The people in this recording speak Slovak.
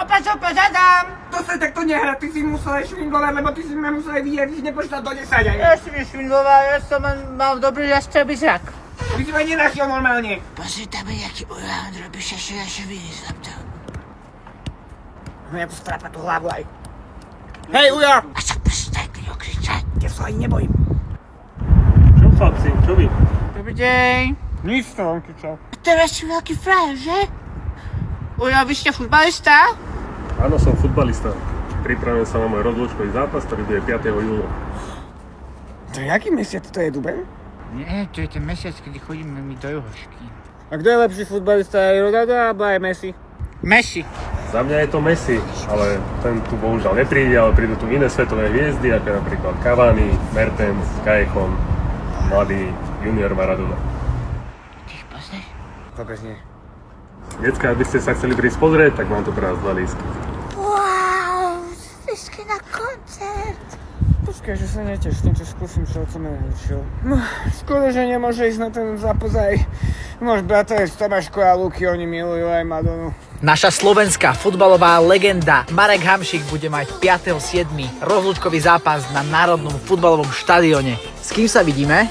Opa, zadám! To sa takto nehrá, ty si musel aj švindlovať, lebo ty si ma musel aj vidieť, ty si nepočítal do 10 aj. Ja si vyšvindloval, ja som mal dobrý zastrelbý zrak. Ty si ma nenašiel normálne. Pozri, tam je nejaký uľan, robíš ešte naše viny z to. No ja postrápa tú hlavu aj. Hej, Ujo! A sa prestaň kričať. Ja sa ani nebojím. Čo chlapci, čo vy? Dobrý deň. Nič to vám kričal. Teraz si veľký frajer, že? Ujo, vy ste futbalista? Áno, som futbalista. Pripravujem sa na môj rozlúčkový zápas, ktorý bude 5. júla. To je aký mesiac to je, Duben? Nie, to je ten mesiac, kedy chodíme my do Juhošky. A kto je lepší futbalista, aj Ronaldo alebo aj Messi? Messi. Za mňa je to Messi, ale ten tu bohužiaľ nepríde, ale prídu tu iné svetové hviezdy, ako napríklad Cavani, Mertens, Callejon, mladý junior Maradona. Ty ich poznáš? Vôbec nie. Decka, ak by ste sa chceli prísť pozrieť, tak mám tu pre vás 2 lístky. Wow, lístky na koncert. Počkaj, že sa neteš, tým, čo skúsim, čo som nenaučil. No, skoro, že nemôže ísť na ten zápas aj môj bratranec Tomáško a Luky, oni milujú aj Madonu. Naša slovenská futbalová legenda Marek Hamšík bude mať 5.7. rozlúčkový zápas na Národnom futbalovom štadióne. S kým sa vidíme?